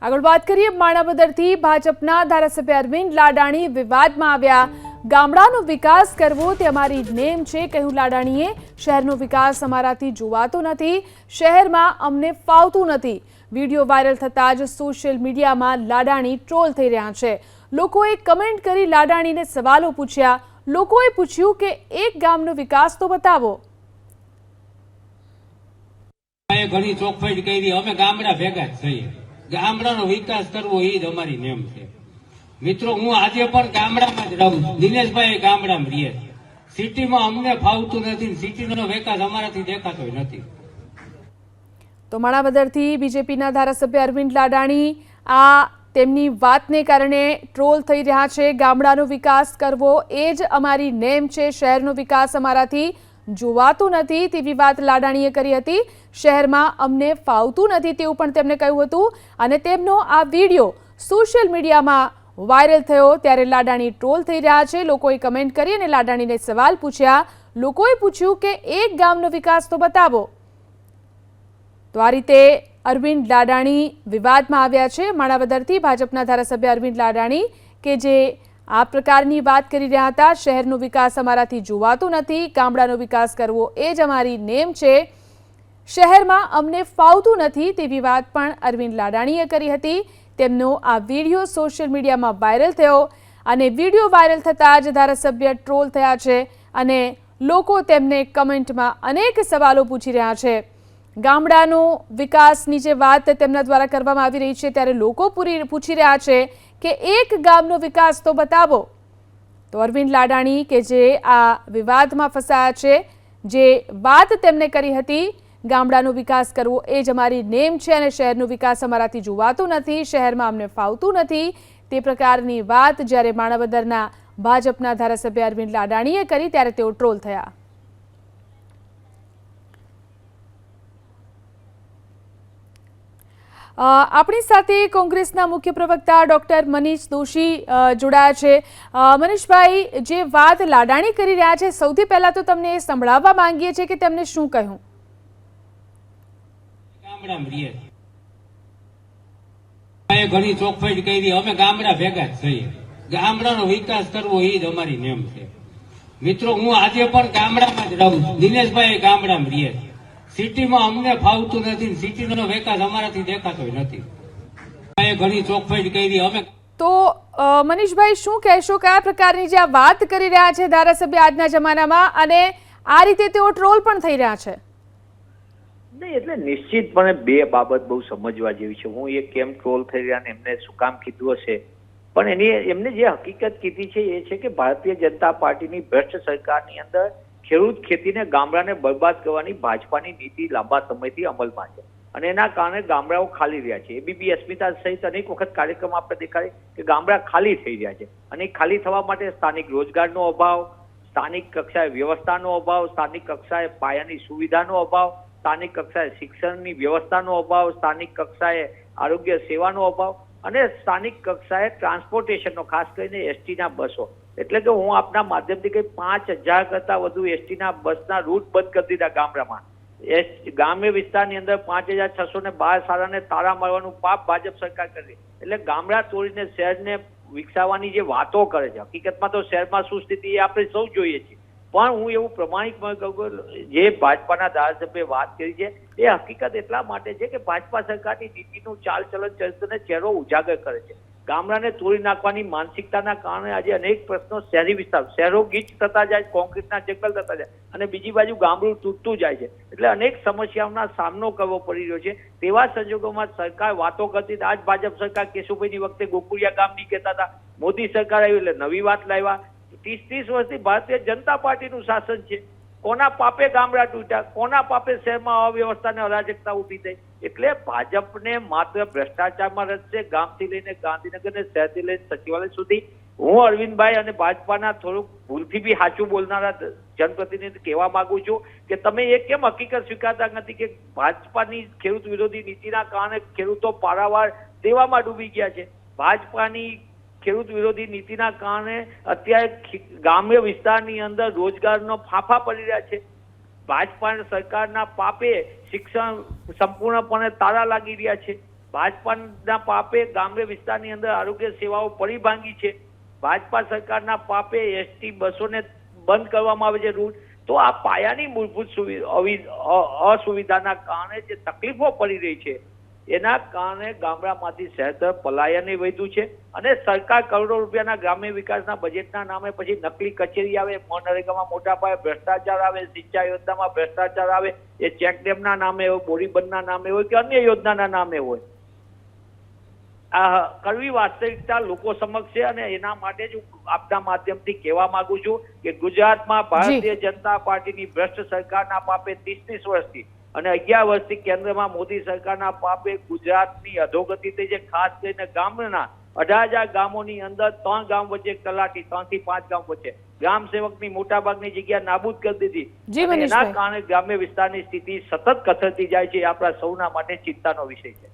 આગળ વાત કરીએ માણાવદરથી ભાજપના ધારાસભ્ય અરવિંદ લાડાણી વિવાદમાં આવ્યા। ગામડાનો વિકાસ કરવો તે અમારી નેમ છે, કહ્યું લાડાણીએ। શહેરનો વિકાસ અમારાથી જોવાતો નથી, શહેરમાં અમને ફાવતું નથી। વિડીયો વાયરલ થતા જ સોશિયલ મીડિયામાં લાડાણી ટ્રોલ થઈ રહ્યા છે। લોકોએ કમેન્ટ કરી લાડાણીને સવાલો પૂછ્યા। લોકોએ પૂછ્યું કે એક ગામનો વિકાસ તો બતાવો। ઘણી ચોખવટ કરી, અમે ગામડા ભેગા જ છીએ, ગામડાનો વિકાસ કરવો એ જ અમારી નેમ છે। મિત્રો, હું આજે પણ ગામડામાં જ રહું છું, દિનેશભાઈ ગામડામાં રહીએ છે। સિટીમાં અમને ફાવતું નથી, સિટીનો વિકાસ અમારાથી દેખાતો નથી। તો માણાવદરથી બીજેપીના ધારાસભ્ય અરવિંદ લાડાણી આ તેમની વાતને કારણે ટ્રોલ થઈ રહ્યા છે। ગામડાનો વિકાસ કરવો એ જ અમારી નેમ છે, શહેરનો વિકાસ અમારાથી જોવાતું નથી તેવી વાત લાડાણીએ કરી હતી। શહેરમાં અમને ફાવતું નથી તેવું પણ તેમણે કહ્યું હતું અને તેમનો આ વિડીયો સોશિયલ મીડિયામાં વાયરલ થયો ત્યારે લાડાણી ટ્રોલ થઈ રહ્યા છે। લોકોએ કમેન્ટ કરી અને લાડાણીને સવાલ પૂછ્યા। લોકોએ પૂછ્યું કે એક ગામનો વિકાસ તો બતાવો। તો આ રીતે અરવિંદ લાડાણી વિવાદમાં આવ્યા છે। માણાવદરથી ભાજપના ધારાસભ્ય અરવિંદ લાડાણી કે જે આ પ્રકારની વાત કરી રહ્યા હતા, શહેરનો વિકાસ અમારાથી જોવાતો નથી, ગામડાનો વિકાસ કરવો એ જ અમારી નેમ છે, શહેરમાં અમને ફાવતું નથી તેવી વાત પણ અરવિંદ લાડાણીએ કરી હતી। તેમનો આ વિડીયો સોશિયલ મીડિયામાં વાયરલ થયો અને વિડીયો વાયરલ થતાં જ ધારાસભ્ય ટ્રોલ થયા છે અને લોકો તેમને કમેન્ટમાં અનેક સવાલો પૂછી રહ્યા છે। ગામડાનો વિકાસની જે વાત તેમના દ્વારા કરવામાં આવી રહી છે ત્યારે લોકો પૂછી રહ્યા છે કે એક ગામનો વિકાસ તો બતાવો। તો અરવિંદ લાડાણી કે જે આ વિવાદમાં ફસાયા છે, જે વાત તેમણે કરી હતી ગામડાનો વિકાસ કરવો એ જ અમારી નેમ છે અને શહેરનો વિકાસ અમારાથી જોવાતો નથી, શહેરમાં અમને ફાવતું નથી, તે પ્રકારની વાત જ્યારે માણાવદરના ભાજપના ધારાસભ્ય અરવિંદ લાડાણીએ કરી ત્યારે તેઓ ટ્રોલ થયા। આપણી સાથે કોંગ્રેસના મુખ્ય પ્રવક્તા ડોક્ટર મનીષ દોશી જોડાયા છે। મનીષભાઈ, જે વાત લાડાણી કરી રહ્યા છે, સૌથી પહેલા તો તમને એ સંભળાવવા માંગીએ છીએ કે તેમને શું કહ્યું। ઘણી ચોખવટ કરી, અમે ગામડા ભેગા જ છીએ, ગામડાનો વિકાસ કરવો એ જ અમારી નેમ છે। મિત્રો, હું આજે પણ ગામડામાં જ રહું છું, દિનેશભાઈ ગામડામાં રહીએ છે। સિટીમાં અમને ફાવતું નથી, સિટીનો વિકાસ અમારાથી દેખાતો નથી। ઘણી ચોખવટ કરી, અમે તો મનીષભાઈ શું કહેશો, કયા પ્રકારની જે આ વાત કરી રહ્યા છે ધારાસભ્ય આજના જમાનામાં અને આ રીતે તેઓ ટ્રોલ પણ થઈ રહ્યા છે? નહીં, એટલે નિશ્ચિતપણે બે બાબત બહુ સમજવા જેવી છે। હું એ કેમ ટ્રોલ થઈ રહ્યા ને એમને શું કામ કીધું હશે, પણ એમને જે હકીકત કીધી છે એ છે કે ભારતીય જનતા પાર્ટીની ભ્રષ્ટ સરકારની અંદર ખેડૂત ખેતીને ગામડાને બરબાદ કરવાની ભાજપાની નીતિ લાંબા સમયથી અમલમાં છે અને એના કારણે ગામડાઓ ખાલી રહ્યા છે। એબીપી અસ્મિતા સહિત અનેક વખત કાર્યક્રમ આપણે દેખાડે કે ગામડા ખાલી થઈ રહ્યા છે અને ખાલી થવા માટે સ્થાનિક રોજગારનો અભાવ, સ્થાનિક કક્ષાએ વ્યવસ્થાનો અભાવ, સ્થાનિક કક્ષાએ પાયાની સુવિધાનો અભાવ, સ્થાનિક કક્ષાએ શિક્ષણની વ્યવસ્થાનો અભાવ, સ્થાનિક કક્ષાએ આરોગ્ય સેવાનો અભાવ અને સ્થાનિક કક્ષાએ ટ્રાન્સપોર્ટેશનનો, ખાસ કરીને એસટીના બસો। એટલે કે હું આપના માધ્યમથી કઈ 5000 કરતા વધુ એસટીના બસના રૂટ બંધ કરી દીધા ગામડામાં। ગ્રામ્ય વિસ્તારની અંદર 5612 શાળાને તાળા મારવાનું પાપ ભાજપ સરકાર કરી। એટલે ગામડા તોડીને શહેરને વિકસાવવાની જે વાતો કરે છે, હકીકતમાં તો શહેરમાં શું સ્થિતિ એ આપણે સૌ જોઈએ છીએ, પણ હું એવું પ્રમાણિક કહું, જે ભાજપાના ધારાસભ્યએ વાત કરી છે એ હકીકત એટલા માટે છે કે ભાજપા સરકારની નીતિનું ચાલચલન ચરિત્રને ચહેરો ઉજાગર કરે છે। ગામડાને તોડી નાખવાની માનસિકતાના કારણે આજે અનેક પ્રશ્નો શહેરી વિસ્તાર, શહેરો ગીચ થતા જાય, કોન્ક્રીટના જંગલ થતા જાય અને બીજી બાજુ ગામડું તૂટતું જાય છે। એટલે અનેક સમસ્યાઓનો સામનો કરવો પડી રહ્યો છે। તેવા સંજોગોમાં સરકાર વાતો કરતી, આજ ભાજપ સરકાર કેશુભાઈની વખતે ગોકુળિયા ગામ નહીં કહેતા હતા, મોદી સરકાર આવી એટલે નવી વાત લાવ્યા। 30 વર્ષથી ભારતીય જનતા પાર્ટીનું શાસન છે, કોના પાપે ગામડા તૂટ્યા, કોના પાપે શહેરમાં અવ્યવસ્થા અને અરાજકતા ઉભી થઈ? એટલે ભાજપને માત્ર ભ્રષ્ટાચારમાં રસ છે, ગામથી લઈને ગાંધીનગર ને શહેરથી લઈને સચિવાલય સુધી। હું અરવિંદભાઈ અને ભાજપાના થોડુંક ભૂલથી બી સાચું બોલનારા જનપ્રતિનિધિ કહેવા માંગુ છું કે તમે એ કેમ હકીકત સ્વીકારતા નથી કે ભાજપાની ખેડૂત વિરોધી નીતિના કારણે ખેડૂતો પારાવાર દેવામાં ડૂબી ગયા છે। ભાજપાની ખેડૂત વિરોધી નીતિના કારણે અત્યારે ગ્રામ્ય વિસ્તારની અંદર રોજગારનો ફાંફા પડી રહ્યા છે। ભાજપા સરકારના પાપે શિક્ષણ સંપૂર્ણપણે તાળા લાગી રહ્યા છે। ભાજપાના પાપે ગ્રામ્ય વિસ્તારની અંદર આરોગ્ય સેવાઓ પડી ભાંગી છે, ભાજપા સરકારના પાપે એસટી બસોને બંધ કરવામાં આવે છે રૂટ, તો આ પાયાની મૂળભૂત અસુવિધાના કારણે જે તકલીફો પડી રહી છે એના કારણે ગામડામાંથી શહેર તરફ પલાયન વધ્યું છે અને સરકાર કરોડો રૂપિયાના ગ્રામ્ય વિકાસના બજેટના નામે પછી નકલી કચેરી આવે, મનરેગામાં મોટા પાયે ભ્રષ્ટાચાર આવે, સિંચાઈ યોજનામાં ભ્રષ્ટાચાર આવે, એ ચેક ડેમના નામે હોય, બોરીબંધના નામે હોય કે અન્ય યોજનાના નામે હોય. આ કડવી વાસ્તવિકતા લોકો સમક્ષ છે અને એના માટે જ હું આપના માધ્યમથી કહેવા માંગુ છું કે ગુજરાતમાં ભારતીય જનતા પાર્ટીની ભ્રષ્ટ સરકારના પાપે 30 વર્ષથી અને 11 વર્ષથી કેન્દ્રમાં મોદી સરકારના પાપે ગુજરાતની અધોગતિ થઈ છે. ખાસ કરીને ગામના 18,000 ગામોની અંદર 3 ગામ વચ્ચે તલાટી, 3 થી 5 ગામ વચ્ચે ગ્રામ સેવકની મોટાભાગની જગ્યા નાબૂદ કરી દીધી. એના કારણે ગ્રામ્ય વિસ્તારની સ્થિતિ સતત કથળતી જાય છે. આપણા સૌના માટે ચિંતાનો વિષય છે.